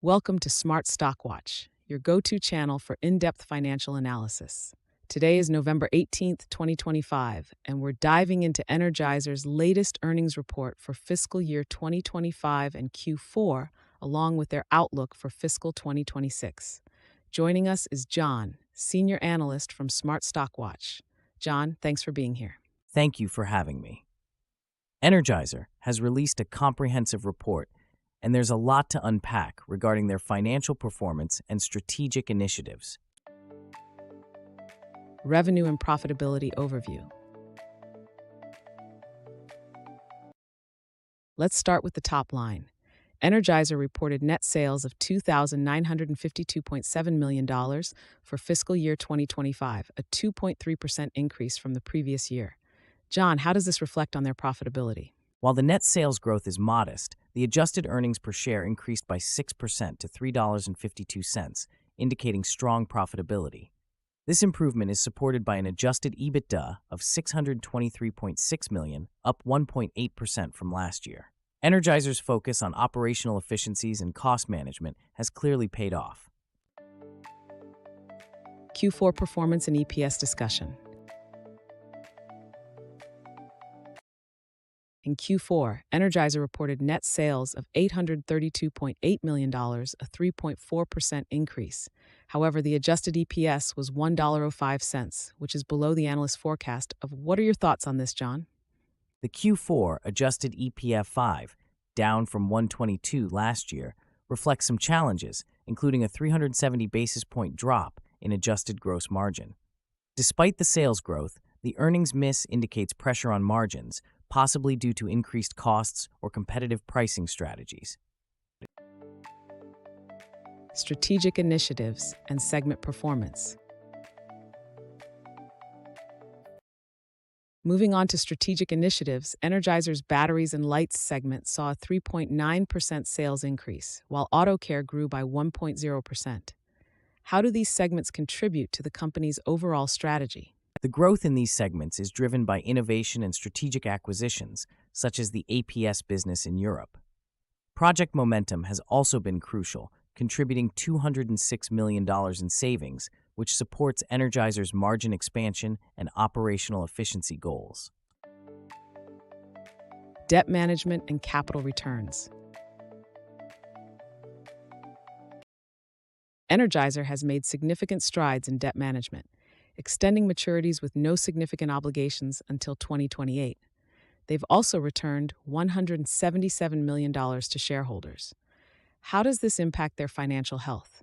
Welcome to Smart Stock Watch, your go-to channel for in-depth financial analysis. Today is November 18th, 2025, and we're diving into Energizer's latest earnings report for fiscal year 2025 and Q4, along with their outlook for fiscal 2026. Joining us is John, senior analyst from Smart Stock Watch. John, thanks for being here. Thank you for having me. Energizer has released a comprehensive report, and there's a lot to unpack regarding their financial performance and strategic initiatives. Revenue and profitability overview. Let's start with the top line. Energizer reported net sales of $2,952.7 million for fiscal year 2025, a 2.3% increase from the previous year. John, how does this reflect on their profitability? While the net sales growth is modest, the adjusted earnings per share increased by 6% to $3.52, indicating strong profitability. This improvement is supported by an adjusted EBITDA of $623.6 million, up 1.8% from last year. Energizer's focus on operational efficiencies and cost management has clearly paid off. Q4 performance and EPS discussion. In Q4, Energizer reported net sales of $832.8 million, a 3.4% increase. However, the adjusted EPS was $1.05, which is below the analyst forecast. What are your thoughts on this, John? The Q4 adjusted EPS 5, down from 122 last year, reflects some challenges, including a 370 basis point drop in adjusted gross margin. Despite the sales growth, the earnings miss indicates pressure on margins, possibly due to increased costs or competitive pricing strategies. Strategic initiatives and segment performance. Moving on to strategic initiatives, Energizer's batteries and lights segment saw a 3.9% sales increase, while auto care grew by 1.0%. How do these segments contribute to the company's overall strategy? The growth in these segments is driven by innovation and strategic acquisitions, such as the APS business in Europe. Project Momentum has also been crucial, contributing $206 million in savings, which supports Energizer's margin expansion and operational efficiency goals. Debt management and capital returns. Energizer has made significant strides in debt management, extending maturities with no significant obligations until 2028. They've also returned $177 million to shareholders. How does this impact their financial health?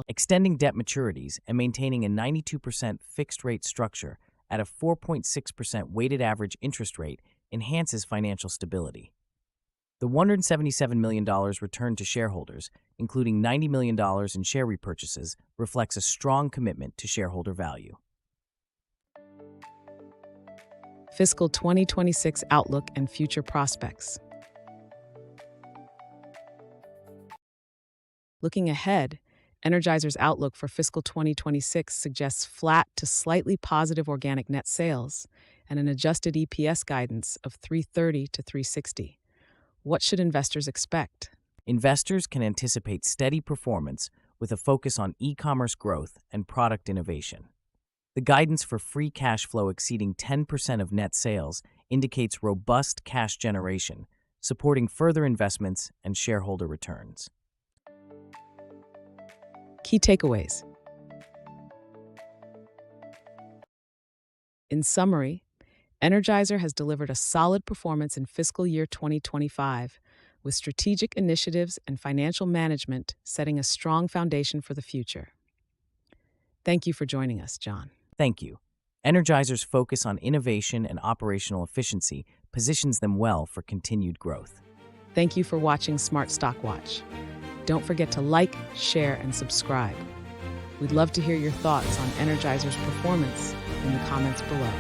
Extending debt maturities and maintaining a 92% fixed rate structure at a 4.6% weighted average interest rate enhances financial stability. The $177 million returned to shareholders, including $90 million in share repurchases, reflects a strong commitment to shareholder value. Fiscal 2026 outlook and future prospects. Looking ahead, Energizer's outlook for fiscal 2026 suggests flat to slightly positive organic net sales and an adjusted EPS guidance of $3.30 to $3.60. What should investors expect? Investors can anticipate steady performance with a focus on e-commerce growth and product innovation. The guidance for free cash flow exceeding 10% of net sales indicates robust cash generation, supporting further investments and shareholder returns. Key takeaways. In summary, Energizer has delivered a solid performance in fiscal year 2025, with strategic initiatives and financial management setting a strong foundation for the future. Thank you for joining us, John. Thank you. Energizer's focus on innovation and operational efficiency positions them well for continued growth. Thank you for watching Smart Stock Watch. Don't forget to like, share, and subscribe. We'd love to hear your thoughts on Energizer's performance in the comments below.